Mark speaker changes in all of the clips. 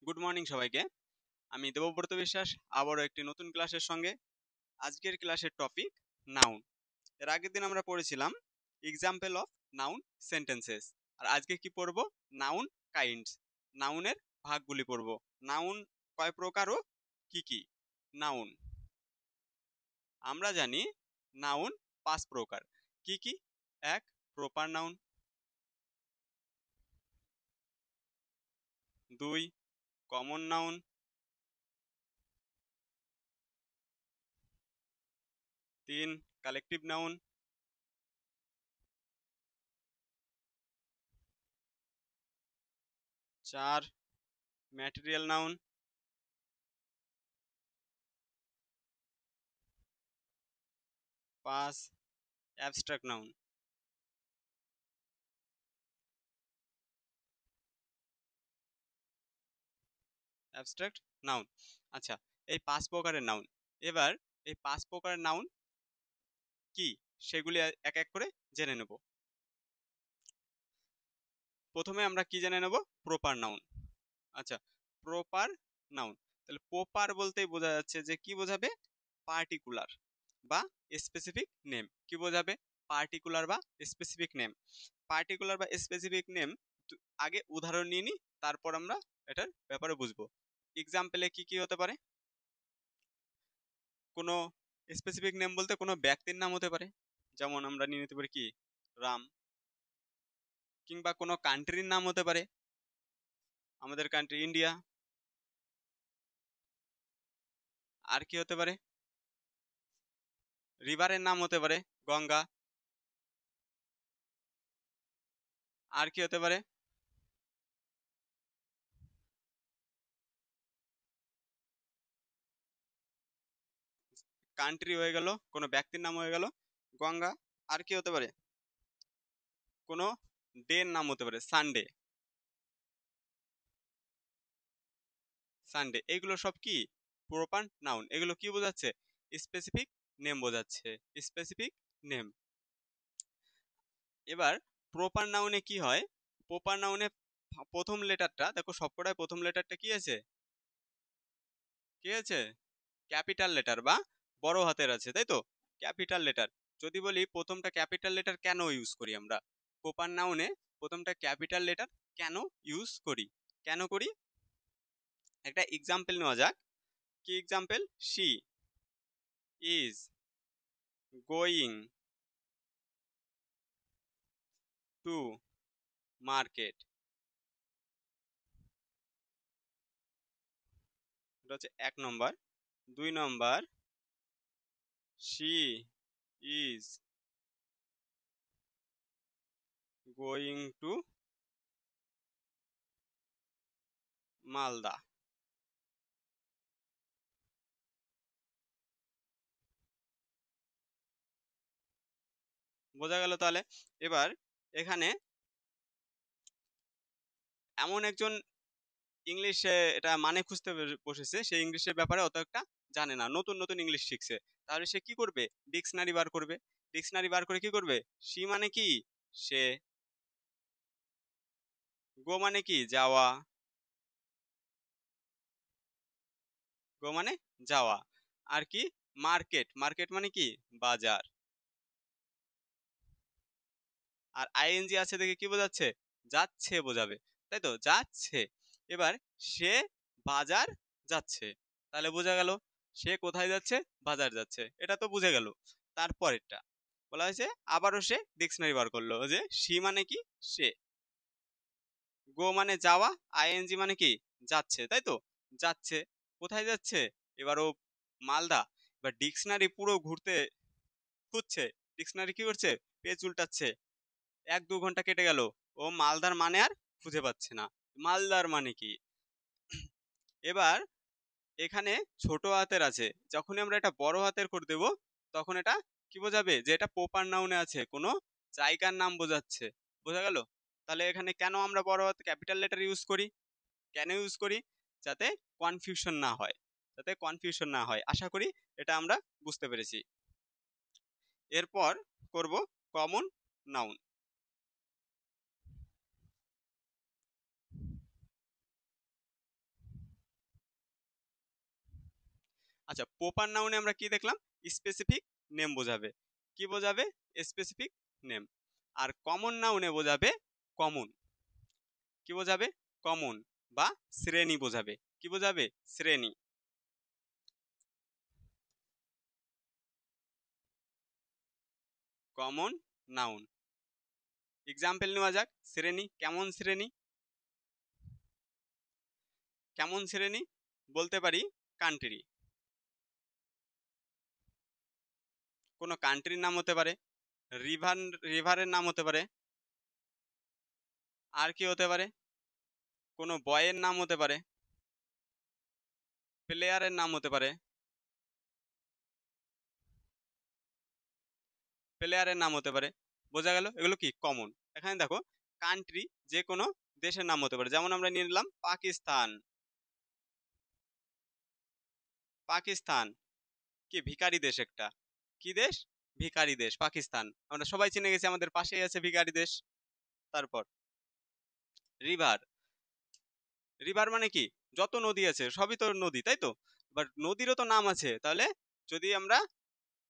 Speaker 1: Good morning সবাইকে। আমি দেবব্রত বিশ্বাস, আবারও একটি নতুন ক্লাসের সঙ্গে। আজকের ক্লাসের টপিক নাউন। এর আগের দিন আমরা পড়েছিলাম এক্সাম্পল অফ নাউন সেন্টেন্সেস। আর আজকে কি পড়ব? নাউন কাইন্ডস, নাউনের ভাগগুলি পড়ব। নাউন কয় প্রকার ও কি কি? নাউন আমরা জানি নাউন 5 প্রকার। কি কি? 1. Proper noun, 2. Common noun, 3. Collective noun, 4. Material noun, 5. Abstract noun. Abstract noun. আচ্ছা, এই 5 প্রকারের নাউন। এবার এই 5 প্রকারের নাউন কি সেগুলি এক এক করে জেনে নেব। প্রথমে আমরা কি জেনে নেব? Proper noun. আচ্ছা, প্রপার নাউন, তাহলে প্রপার বলতেই বোঝা যাচ্ছে যে কি বোঝাবে? পার্টিকুলার বা স্পেসিফিক নেম। কি বোঝাবে? পার্টিকুলার বা স্পেসিফিক নেম। পার্টিকুলার বা স্পেসিফিক নেম আগে উদাহরণ নিয়ে নিই, তারপর আমরা এটার ব্যাপারে বুঝবো। এক্সাম্পলে কি কি হতে পারে? কোনো স্পেসিফিক নেম বলতে কোনো ব্যক্তির নাম হতে পারে, যেমন আমরা নিয়ে নিতে পারি কি রাম। কিংবা কোনো কান্ট্রির নাম হতে পারে, আমাদের কান্ট্রি ইন্ডিয়া। আর কি হতে পারে? রিভারের নাম হতে পারে গঙ্গা। আর কি হতে পারে? কান্ট্রি হয়ে গেল, কোনো ব্যক্তির নাম হয়ে গেল গঙ্গা। আর কি হতে পারে? কোনো ডে এর নাম হতে পারে সানডে। সানডে, এগুলো সব কি প্রপার নাউন। এগুলো কি বোঝাচ্ছে? স্পেসিফিক নেম বোঝাচ্ছে, স্পেসিফিক নেম। এবার প্রপার নাউনে কি হয়? প্রপার নাউনে প্রথম লেটারটা দেখো, সবকটায় প্রথম লেটারটা কি আছে? কি আছে? ক্যাপিটাল লেটার বা বড় হাতের আছে, তাই তো? Capital letter. যদি বলি প্রথমটা ক্যাপিটাল লেটার কেন ইউজ করি আমরা প্রপার নাউনে? প্রথমটা ক্যাপিটাল লেটার কেন ইউজ করি? কেন করি? একটা এক্সাম্পল নেওয়া যাক। কি example? She is going to market. এটা হচ্ছে 1 নম্বর। 2 নম্বর, she is going to Malda. বোঝা গেল তাহলে? এবার এখানে এমন একজন ইংলিশে এটা মানে খুঁজতে বসেছে, সে ইংলিশের ব্যাপারে অত একটা জানে না, নতুন নতুন ইংলিশ শিখছে। তাহলে সে কি করবে? ডিকশনারি বার করবে। ডিকশনারি বার করে কি করবে? সি মানে কি? সে। গো মানে কি? যাওয়া। গো মানে যাওয়া। আর কি? মার্কেট, মার্কেট মানে কি? বাজার। আর আইএনজি আছে দেখে কি বোঝাচ্ছে? যাচ্ছে বোঝাবে, তাই তো? যাচ্ছে। এবার সে বাজার যাচ্ছে, তাহলে বোঝা গেল সে কোথায় যাচ্ছে? বাজার যাচ্ছে। এটা তো বুঝে গেল। তারপরেরটা বলা হয়েছে আবারও সে ডিকশনারি বার করলো যে সি মানে কি? সে। গো মানে যাওয়া, আইএনজি মানে কি? যাচ্ছে, তাই তো? যাচ্ছে। কোথায় যাচ্ছে? এবার ও মালদা। এবার ডিকশনারি পুরো ঘুরতে খুঁজছে। ডিকশনারি কি করছে? পেজ উল্টাচ্ছে। 1-2 ঘন্টা কেটে গেল, ও মালদার মানে আর খুঁজে পাচ্ছে না। মালদার মানে কি? এবার এখানে ছোট হাতের আছে, যখনই আমরা এটা বড় হাতের করে দেব, তখন এটা কি বোঝাবে? যে এটা প্রপার নাউনে আছে, কোনো জায়গার নাম বোঝাচ্ছে। বোঝা গেল? তাহলে এখানে কেন আমরা বড় হাতে ক্যাপিটাল লেটার ইউজ করি? কেন ইউজ করি? যাতে কনফিউশন না হয়, যাতে কনফিউশন না হয়। আশা করি এটা আমরা বুঝতে পেরেছি। এরপর করব কমন নাউন। আচ্ছা, প্রপার নাউনে আমরা কি দেখলাম? স্পেসিফিক নেম বোঝাবে। কি বোঝাবে? Specific name. আর কমন নাউনে বোঝাবে কমন। কি বোঝাবে? কমন বা শ্রেণী বোঝাবে। কি বোঝাবে? শ্রেণী। Common noun. এক্সাম্পল নেওয়া যাক। শ্রেণী, কেমন শ্রেণী? কেমন শ্রেণী বলতে পারি কান্ট্রি। কোনো কান্ট্রির নাম হতে পারে, রিভার, রিভারের নাম হতে পারে। আর কি হতে পারে? কোনো বয়ের নাম হতে পারে, প্লেয়ারের নাম হতে পারে, প্লেয়ারের নাম হতে পারে। বোঝা গেল? এগুলো কি কমন। এখানে দেখো, কান্ট্রি যে কোনো দেশের নাম হতে পারে। যেমন আমরা নিয়ে নিলাম পাকিস্তান। পাকিস্তান কি ভিখারি দেশ একটা? কি দেশ? ভিখারি দেশ পাকিস্তান। আমরা সবাই চিনে গেছি, আমাদের পাশেই আছে ভিখারি দেশ। তারপর রিভার। রিভার মানে কি? যত নদী আছে সবই তো নদী, তাই তো? এবার নদীরও তো নাম আছে। তাহলে যদি আমরা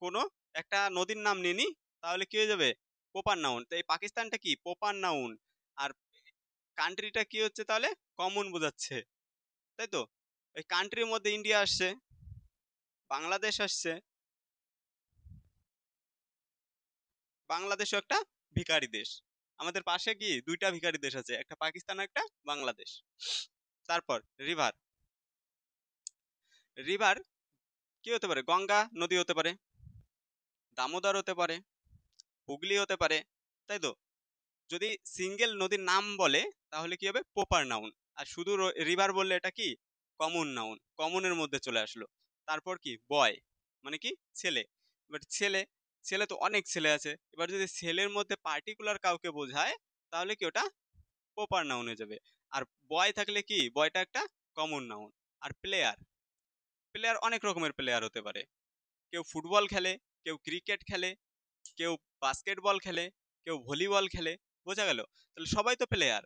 Speaker 1: কোনো একটা নদীর নাম নিয়ে নিই, তাহলে কি হয়ে যাবে? Proper noun. তো এই পাকিস্তানটা কি? Proper noun. আর কান্ট্রিটা কি হচ্ছে তাহলে? কমন বোঝাচ্ছে, তাই তো? ওই কান্ট্রির মধ্যে ইন্ডিয়া আসছে, বাংলাদেশ আসছে। বাংলাদেশও একটা ভিখারি দেশ। আমাদের পাশে কি দুইটা ভিখারি দেশ আছে, একটা পাকিস্তান, একটা বাংলাদেশ। তারপর রিভার। রিভার কি হতে পারে? গঙ্গা নদী হতে পারে, দামোদর হতে পারে, হুগলি হতে পারে, তাই তো? যদি সিঙ্গেল নদীর নাম বলে তাহলে কি হবে? Proper noun. আর শুধু রিভার বললে এটা কি? Common noun. কমনের মধ্যে চলে আসলো। তারপর কি? বয় মানে কি? ছেলে। এবার ছেলে, ছেলে তো অনেক ছেলে আছে। এবার যদি ছেলের মধ্যে পার্টিকুলার কাউকে বোঝায়, তাহলে কি ওটা প্রপার নাউন হয়ে যাবে। আর বয় থাকলে কি? বয়টা একটা কমন নাউন। আর প্লেয়ার, প্লেয়ার অনেক রকমের প্লেয়ার হতে পারে। কেউ ফুটবল খেলে, কেউ ক্রিকেট খেলে, কেউ বাস্কেটবল খেলে, কেউ ভলিবল খেলে। বোঝা গেল? তাহলে সবাই তো প্লেয়ার।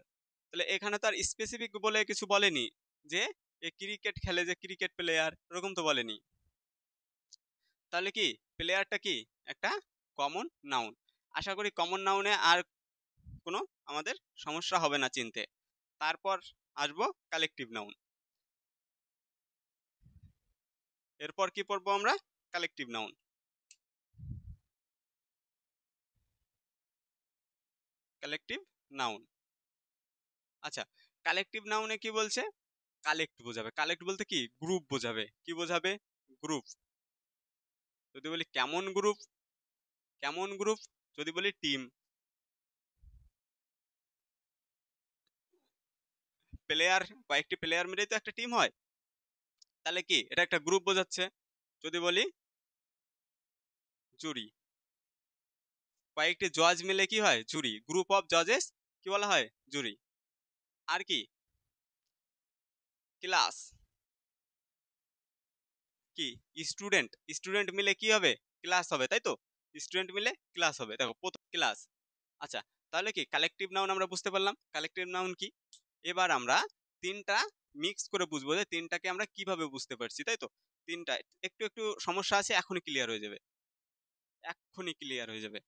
Speaker 1: তাহলে এখানে তো আর স্পেসিফিক বলে কিছু বলেনি যে এ ক্রিকেট খেলে যে ক্রিকেট প্লেয়ার, এরকম তো বলেনি। তাহলে কি? প্লেয়ারটা কি? একটা কমন নাউন। আশা করি কমন নাউনে আর কোনো আমাদের সমস্যা হবে না চিনতে। তারপর আসবো কালেকটিভ নাউন। এরপর কি পড়বো আমরা? Collective noun. Collective noun. আচ্ছা, কালেকটিভ নাউনে কি বলছে? কালেক্ট বোঝাবে। কালেক্ট বলতে কি? গ্রুপ বোঝাবে। কি বোঝাবে? গ্রুপ। যদি বলি কেমন গ্রুপ, কেমন গ্রুপ। যদি বলি টিম। প্লেয়ার, কয়েকটি প্লেয়ার মিলেই তো একটা টিম হয়। তাহলে কি? এটা একটা গ্রুপ বোঝাচ্ছে। যদি বলি জুরি, কয়েকটি জজ মিলে কি হয়? জুরি। গ্রুপ অফ জজেস কি বলা হয়? জুরি। আর কি? ক্লাস। কি? স্টুডেন্ট। স্টুডেন্ট মিলে কি হবে? ক্লাস হবে, তাই তো? স্টুডেন্ট মিলে ক্লাস হবে। দেখো, প্রথম ক্লাস। আচ্ছা, তাহলে কি কালেকটিভ নাউন আমরা বুঝতে পারলাম কালেকটিভ নাউন কি। এবার আমরা তিনটা মিক্স করে বুঝবো যে তিনটাকে আমরা কিভাবে বুঝতে পারছি, তাই তো? তিনটা একটু একটু সমস্যা আছে, এখনই ক্লিয়ার হয়ে যাবে। এক্ষুনি ক্লিয়ার হয়ে যাবে।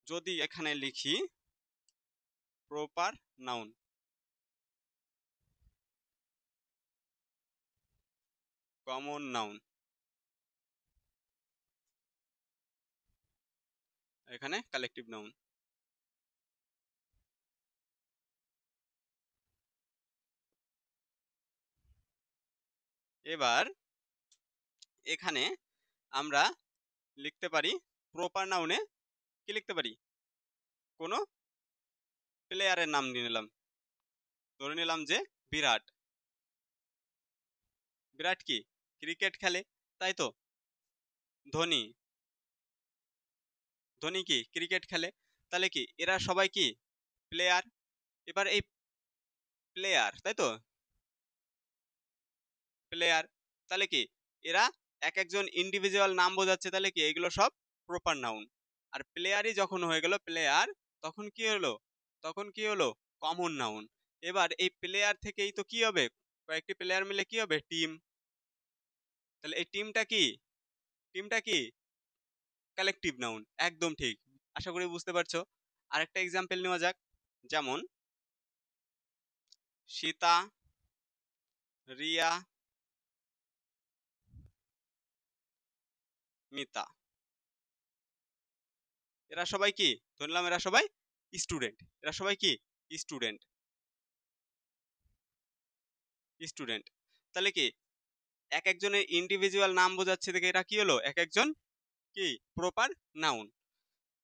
Speaker 1: যদি এখানে লিখি প্রপার নাউন, কমন নাউন, এখানে কালেকটিভ নাউন। এবার এখানে আমরা লিখতে পারি প্রপার নাউনে কি লিখতে পারি? কোনো প্লেয়ারের নাম নিয়ে নিলাম। ধরে নিলাম যে বিরাট। বিরাট কি? ক্রিকেট খেলে, তাই তো? ধোনি, ধোনি কি? ক্রিকেট খেলে। তাহলে কি এরা সবাই কি? প্লেয়ার। এবার এই প্লেয়ার, তাই তো? প্লেয়ার। তাহলে কি এরা এক একজন ইন্ডিভিজুয়াল নাম বোঝাচ্ছে, তাহলে কি এগুলো সব প্রপার নাউন। আর প্লেয়ারই যখন হয়ে গেল প্লেয়ার, তখন কি হলো? তখন কি হলো? Common noun. এবার এই প্লেয়ার থেকেই তো কি হবে? কয়েকটি প্লেয়ার মিলে কি হবে? টিম। তাহলে এই টিমটা কি? টিমটা কি? Collective noun. একদম ঠিক। আশা করি বুঝতে পারছো। আরেকটা এক্সাম্পল নেওয়া যাক। যেমন সীতা, রিয়া, মিতা। এরা সবাই কি? ধরলাম এরা সবাই স্টুডেন্ট। এরা সবাই কি? স্টুডেন্ট। স্টুডেন্ট। তাহলে কি এক একজনের ইন্ডিভিজুয়াল নাম বোঝাচ্ছে দেখে এরা কি হলো? এক একজন কি প্রপার নাউন।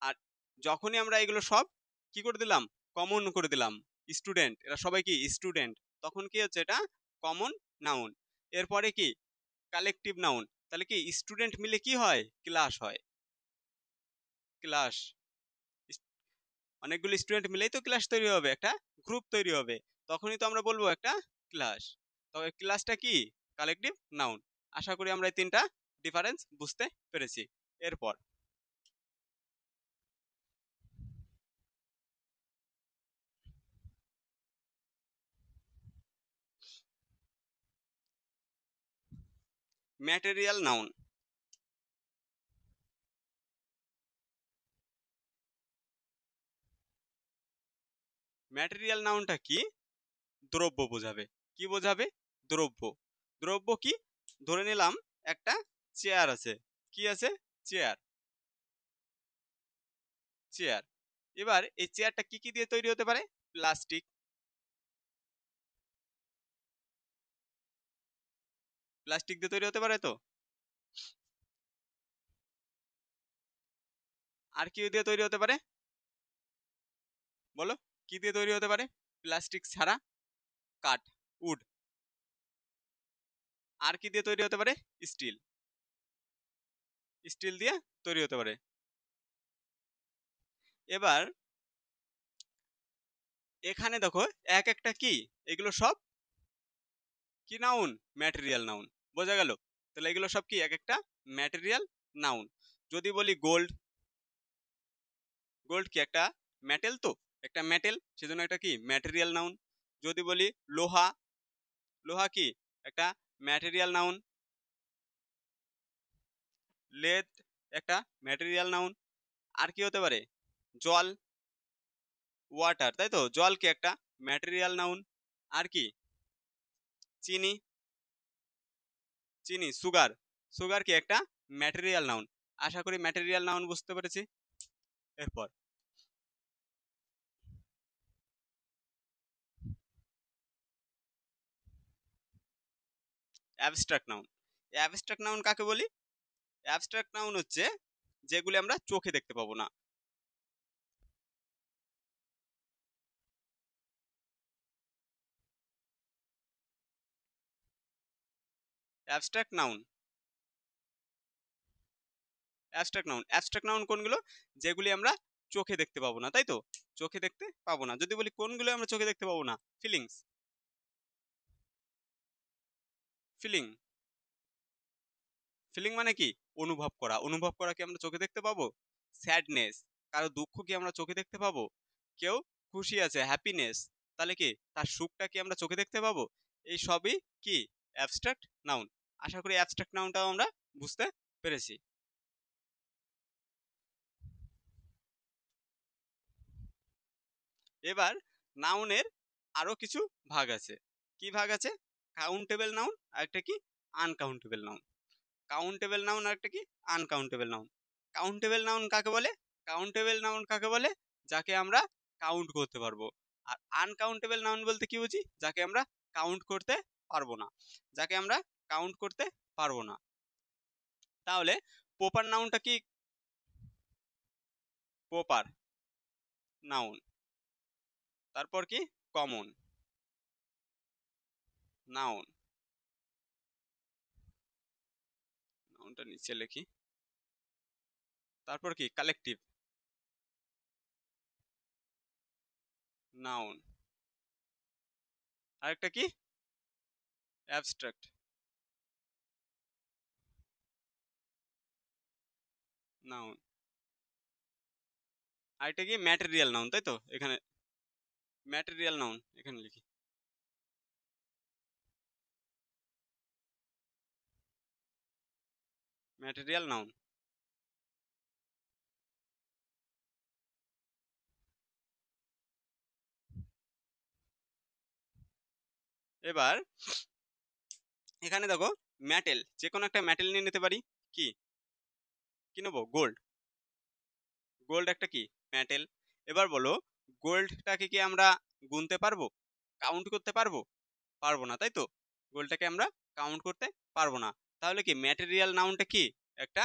Speaker 1: আর যখনই আমরা এগুলো সব কি করে দিলাম? কমন করে দিলাম। স্টুডেন্ট, এরা সবাই কি? স্টুডেন্ট। তখন কি হচ্ছে? এটা কমন নাউন। এরপরে কি? Collective noun. তাহলে কি স্টুডেন্ট মিলে কি হয়? ক্লাস হয়। ক্লাস। অনেকগুলো স্টুডেন্ট মিলেই তো ক্লাস তৈরি হবে, একটা গ্রুপ তৈরি হবে। তখনই তো আমরা বলবো একটা ক্লাস। তবে ক্লাসটা কি? Collective noun. আশা করি আমরা এই তিনটা ডিফারেন্স বুঝতে পেরেছি। এরপর ম্যাটেরিয়াল নাউন। ম্যাটেরিয়াল নাউনটা কি? দ্রব্য বোঝাবে। কি বোঝাবে? দ্রব্য। দ্রব্য কি? ধরে নিলাম একটা চেয়ার আছে। কি আছে? চেয়ার। চেয়ার। এবার এই চেয়ারটা কি কি দিয়ে তৈরি হতে পারে? প্লাস্টিক। প্লাস্টিক দিয়ে তৈরি হতে পারে তো। আর কি দিয়ে তৈরি হতে পারে? বলো, কি দিয়ে তৈরি হতে পারে প্লাস্টিক ছাড়া? কাঠ, উড। আর কি দিয়ে তৈরি হতে পারে? স্টিল। স্টিল দিয়ে তৈরি হতে পারে। এবার এখানে দেখো এক একটা কি, এগুলো সব কি নাউন? Material noun. বোঝা গেল? তাহলে এগুলো সব কি? এক একটা ম্যাটেরিয়াল নাউন। যদি বলি গোল্ড, গোল্ড কি একটা মেটেল তো, একটা মেটেল, সেজন্য একটা কি ম্যাটেরিয়াল নাউন। যদি বলি লোহা, লোহা কি একটা ম্যাটেরিয়াল নাউন। লেদ একটা ম্যাটেরিয়াল নাউন। আর কি হতে পারে? জল, ওয়াটার, তাই তো, জল কি একটা ম্যাটেরিয়াল নাউন। আর কি? চিনি, চিনি, সুগার, সুগার কি একটা ম্যাটেরিয়াল নাউন। আশা করি ম্যাটেরিয়াল নাউন বুঝতে পেরেছি। এরপর অ্যাবস্ট্রাক্ট নাউন। অ্যাবস্ট্রাক্ট নাউন কাকে বলি? অ্যাবস্ট্রাক্ট নাউন হচ্ছে যেগুলি আমরা চোখে দেখতে পাবো না। Abstract noun, abstract noun, abstract noun কোনগুলো? যেগুলি আমরা চোখে দেখতে পাবো না, তাই তো, চোখে দেখতে পাবো না। যদি বলি কোনগুলো আমরা চোখে দেখতে পাবো না? ফিলিংস। ফিলিং, ফিলিং মানে কি? অনুভব করা। অনুভব করা কি আমরা চোখে দেখতে পাবো? স্যাডনেস, কারো দুঃখ কি আমরা চোখে দেখতে পাবো? কেউ খুশি আছে, হ্যাপিনেস, তাহলে কি তার সুখটা কি আমরা চোখে দেখতে পাবো? এই সবই কি অ্যাবস্ট্রাক্ট নাউন। আশা করি অ্যাবস্ট্রাক্ট নাউনটাও আমরা বুঝতে পেরেছি। এবার নাউনের আরো কিছু ভাগ আছে। কি ভাগ আছে? কাউন্টেবল নাউন আর একটা কি আনকাউন্টেবল নাউন। কাউন্টেবল নাউন আর একটা কি আনকাউন্টেবল নাউন। কাউন্টেবল নাউন কাকে বলে? কাউন্টেবল নাউন কাকে বলে? যাকে আমরা কাউন্ট করতে পারবো। আর আনকাউন্টেবল নাউন বলতে কি বুঝি? যাকে আমরা কাউন্ট করতে পারবো না। যাকে আমরা কাউন্ট করতে পারবো না। তাহলে প্রপার নাউনটা কি? Proper noun. তারপর কি? Common noun. নাউনটা নিচে লিখি। তারপর কি? Collective noun. আরেকটা কি? Abstract noun. আরেকটা কি? ম্যাটেরিয়াল নাউন, তাই তো, এখানে ম্যাটেরিয়াল নাউন এখানে লিখি। Material noun. এবার এখানে দেখো মেটেল, যে কোনো একটা মেটেল নিয়ে নিতে পারি। কি কি নেবো? গোল্ড। গোল্ড একটা কি মেটেল। এবার বলো গোল্ডটাকে কি আমরা গুনতে পারবো, কাউন্ট করতে পারবো? পারবো না, তাই তো। গোল্ডটাকে আমরা কাউন্ট করতে পারবো না। তাহলে কি ম্যাটেরিয়াল নাউনটা কি একটা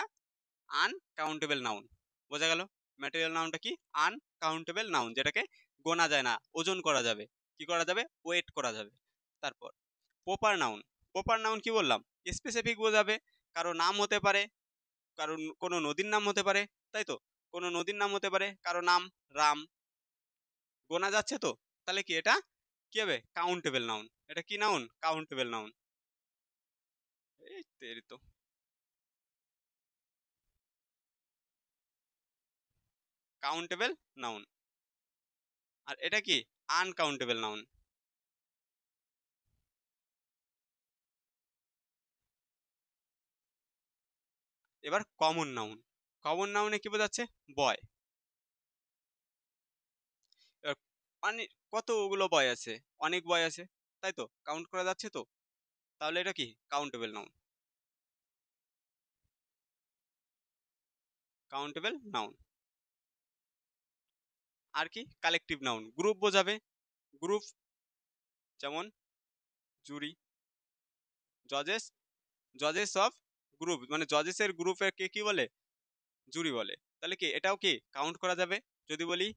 Speaker 1: আনকাউন্টেবল নাউন। বোঝা গেল? ম্যাটেরিয়াল নাউনটা কি আনকাউন্টেবল নাউন, যেটাকে গোনা যায় না, ওজন করা যাবে। কি করা যাবে? ওয়েট করা যাবে। তারপর প্রপার নাউন। প্রপার নাউন কি বললাম? স্পেসিফিক বোঝাবে, কারো নাম হতে পারে, কারণ কোনো নদীর নাম হতে পারে, তাই তো। কোনো নদীর নাম হতে পারে, কারো নাম রাম। গোনা যাচ্ছে তো, তাহলে কি এটা কি হবে? Countable noun. এটা কি নাউন? Countable noun. এই তেরি তো। Countable noun. আর এটা কি আনকাউন্টেবল নাউন। এবার কমন নাউন। কমন নাউনে কি বোঝাচ্ছে? বয়। এবার মানে কতগুলো বয় আছে? অনেক বয় আছে, তাই তো, কাউন্ট করা যাচ্ছে তো। তাহলে এটা কি কাউন্টেবল নাউন। Countable noun. আর কি কালেকটিভ নাউন, গ্রুপ বোঝাবে। গ্রুপ, যেমন জুরি, জজেস। জজেস অফ গ্রুপ, মানে জজেসের গ্রুপকে কি বলে? জুরি বলে। তাহলে কি এটাও কি কাউন্ট করা যাবে? যদি বলি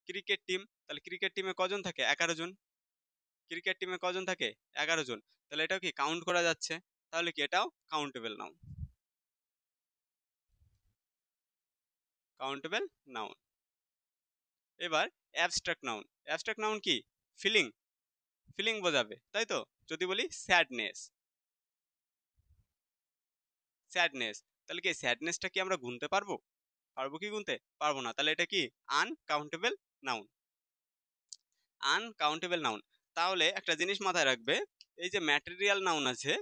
Speaker 1: ক্রিকেট টিম, তাহলে ক্রিকেট টিমে কজন থাকে? 11 জন। ক্রিকেট টিমে কজন থাকে? 11 জন। তাহলে এটাও কি কাউন্ট করা যাচ্ছে। তাহলে কি এটাও কাউন্টেবল নাউন। Countable noun. এবার অ্যাবস্ট্রাক্ট নাউন। অ্যাবস্ট্রাক্ট নাউন কি? ফিলিং। ফিলিং বোঝাবে, তাই তো। যদি বলি স্যাডনেস, স্যাডনেস, তাহলে কি স্যাডনেসটা কি আমরা গুনতে পারবো? পারবো কি গুনতে? পারবো না। তাহলে এটা কি আনকাউন্টেবল নাউন। Uncountable noun. তাহলে একটা জিনিস মাথায় রাখবে, এই যে ম্যাটেরিয়াল নাউন আছে,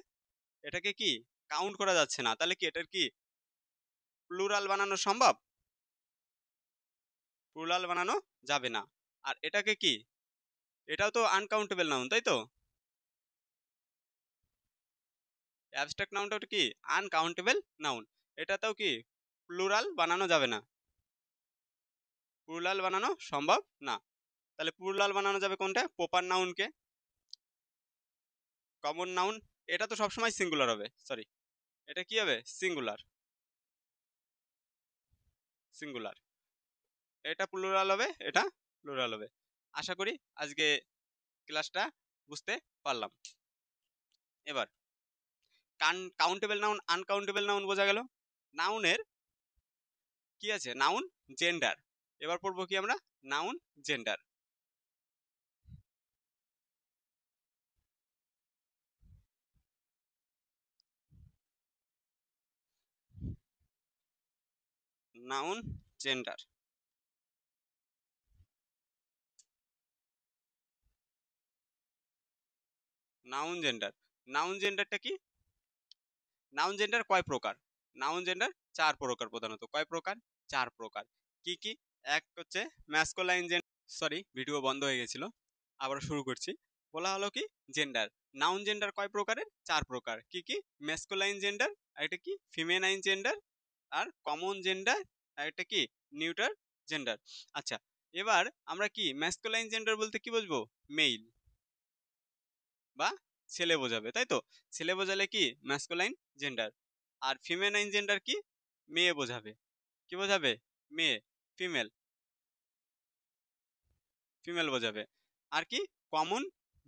Speaker 1: এটাকে কি কাউন্ট করা যাচ্ছে না। তাহলে কি এটার কি প্লুরাল বানানো সম্ভব? প্লুরাল বানানো যাবে না। আর এটাকে কি, এটাও তো আনকাউন্টেবল নাউন, তাই তো। অ্যাবস্ট্রাক্ট নাউনটা কি আনকাউন্টেবল নাউন। এটাতেও কি প্লুরাল বানানো যাবে না, প্লুরাল বানানো সম্ভব না। তাহলে প্লুরাল বানানো যাবে কোনটা? প্রপার নাউনকে। কমন নাউন, এটা তো সবসময় সিঙ্গুলার হবে, সরি, এটা কি হবে? সিঙ্গুলার। সিঙ্গুলার। এটা প্লুরাল হবে, এটা প্লুরাল হবে। আশা করি আজকে ক্লাসটা বুঝতে পারলাম। এবার কাউন্টেবল নাউন, আনকাউন্টেবল নাউন বোঝা গেল। নাউনের কি আছে? Noun, gender. এবার পড়বো কি আমরা? Noun, gender. Noun, gender. Noun gender. Noun জেন্ডারটা কি? নাউন জেন্ডার কয় প্রকার? নাউন জেন্ডার 4 প্রকার প্রধানত। কয় প্রকার? 4 প্রকার। কি কি? এক হচ্ছে ম্যাসকোলাইন জেন্ডার। সরি, ভিডিও বন্ধ হয়ে গেছিল, আবার শুরু করছি। বলা হলো কি জেন্ডার, নাউন জেন্ডার কয় প্রকারের? 4 প্রকার। কি কি? ম্যাসকোলাইন জেন্ডার, আরেকটা কি ফিমেনাইন জেন্ডার, আর কমন জেন্ডার, আর একটা কি নিউটার জেন্ডার। আচ্ছা, এবার আমরা কি ম্যাসকোলাইন জেন্ডার বলতে কি বুঝবো? মেইল বা ছেলে বোঝাবে, তাই তো। ছেলে বোঝালে কি ম্যাসকোলাইন জেন্ডার। আর ফিমেনাইন জেন্ডার কি? মেয়ে বোঝাবে। কি বোঝাবে? মেয়ে, ফিমেল, ফিমেল বোঝাবে। আর কি কমন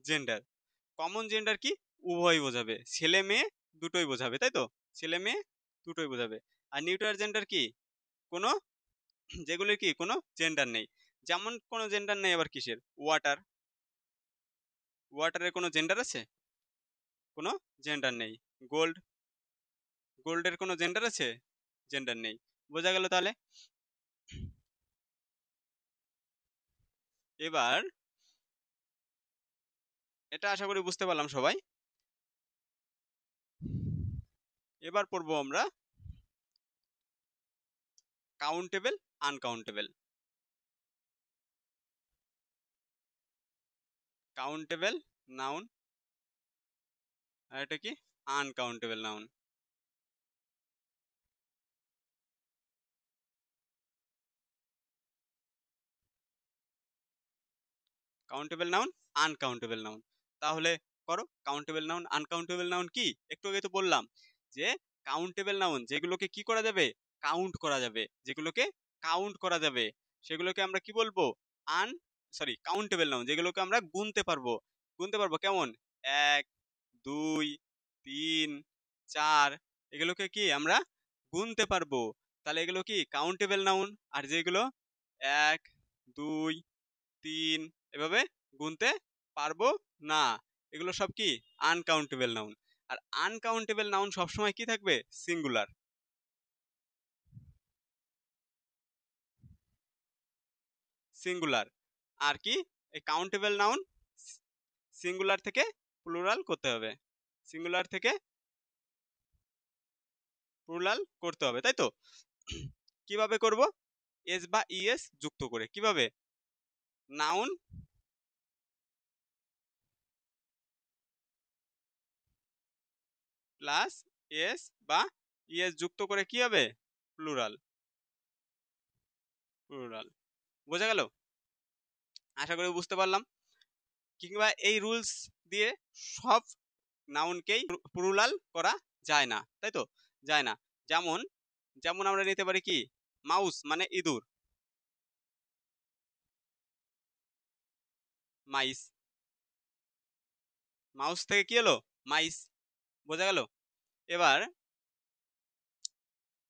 Speaker 1: জেন্ডার। কমন জেন্ডার কি? উভয় বোঝাবে, ছেলে মেয়ে দুটোই বোঝাবে, তাই তো। ছেলে মেয়ে দুটোই বোঝাবে। আর নিউট্রাল জেন্ডার কি? কোনো, যেগুলির কি কোনো জেন্ডার নেই। যেমন কোনো জেন্ডার নেই, আবার কিসের? ওয়াটার। ওয়াটারের কোনো জেন্ডার আছে? কোনো জেন্ডার নেই। গোল্ড, গোল্ডের কোনো জেন্ডার আছে? জেন্ডার নেই। বোঝা গেল তাহলে। এবার এটা আশা করি বুঝতে পারলাম সবাই। এবার পড়বো আমরা কাউন্টেবল, আনকাউন্টেবল। কাউন্টেবল নাউন আর এটা কি uncountable noun. Countable noun, uncountable noun. তাহলে করো, কাউন্টেবল নাউন আনকাউন্টেবল নাউন কি? একটু আগে তো বললাম যে কাউন্টেবল নাউন যেগুলোকে কি করা যাবে, কাউন্ট করা যাবে, যেগুলোকে কাউন্ট করা যাবে সেগুলোকে আমরা কি বলবো, আন সরি কাউন্টেবল নাউন যেগুলোকে আমরা গুনতে পারবো। গুনতে পারবো কেমন, 1 2 3 4, এগুলোকে কি আমরা গুনতে পারবো। তাহলে এগুলো কি কাউন্টেবল নাউন। আর যেগুলো 1 2 3 এভাবে গুনতে পারবো না, এগুলো সব কি আনকাউন্টেবল নাউন। আর আনকাউন্টেবল নাউন সবসময় কি থাকবে, সিঙ্গুলার। সিঙ্গুলার। আর কি এই কাউন্টেবল নাউন সিঙ্গুলার থেকে প্লুরাল করতে হবে, সিঙ্গুলার থেকে প্লুরাল করতে হবে, তাই তো? কিভাবে করব, এস বা ইএস যুক্ত করে। কিভাবে, নাউন প্লাস এস বা ইএস যুক্ত করে কি হবে, প্লুরাল। প্লুরাল বোঝা গেল? আশা করি বুঝতে পারলাম। কিংবা এই রুলস দিয়ে সব নাউনকেই প্লুরাল করা যায় না, তাই তো? যায় না। যেমন যেমন আমরা নিতে পারি কি, মাউস মানে ইঁদুর, মাইস। মাউস থেকে কি হলো, মাইস। বোঝা গেল? এবার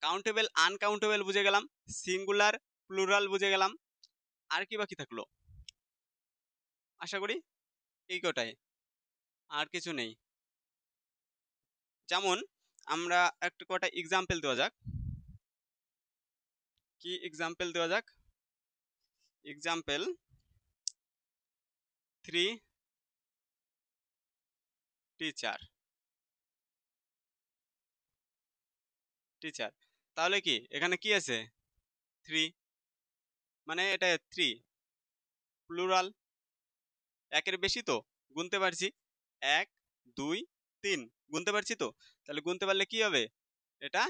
Speaker 1: কাউন্টেবল আনকাউন্টেবল বুঝে গেলাম, সিঙ্গুলার প্লুরাল বুঝে গেলাম। আর কি বাকি থাকলো, আশা করি এই কটাই, আর কিছু নেই। যেমন আমরা একটা কটা এক্সাম্পল দেওয়া যাক। কি এক্সাম্পল দেওয়া যাক, এক্সাম্পল 3 টিচার। টিচার, তাহলে কি এখানে কি আছে, 3, মানে এটা 3 প্লুরাল, একের বেশি তো গুনতে পারছি, 1 2 3 গুনতে পারছি তো। তাহলে গুনতে পারলে কি হবে, এটা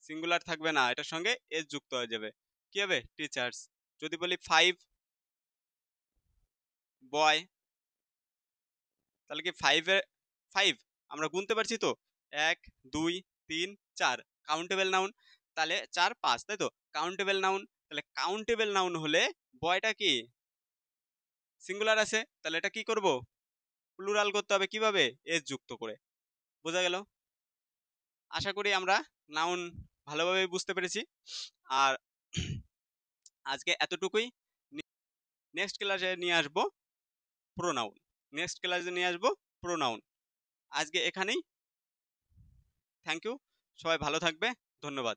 Speaker 1: সিঙ্গুলার থাকবে না, এটার সঙ্গে এস যুক্ত হয়ে যাবে, কি হবে, টিচার্স। যদি বলি 5 বয়, তাহলে কি 5 আমরা গুনতে পারছি তো, 1 2 3 4 কাউন্টেবল নাউন। তাহলে 4 5, তাই তো, কাউন্টেবল নাউন। তাহলে কাউন্টেবল নাউন হলে বয়টা কি সিঙ্গুলার আছে, তাহলে এটা কি করব, প্লুরাল করতে হবে। কিভাবে, এস যুক্ত করে। বোঝা গেল? আশা করি আমরা নাউন ভালোভাবে বুঝতে পেরেছি। আর আজকে এতটুকুই। নেক্সট ক্লাসে নিয়ে আসবো প্রোনাউন। নেক্সট ক্লাসে নিয়ে আসবো প্রোনাউন। আজকে এখানেই, থ্যাংক ইউ, সবাই ভালো থাকবে, ধন্যবাদ।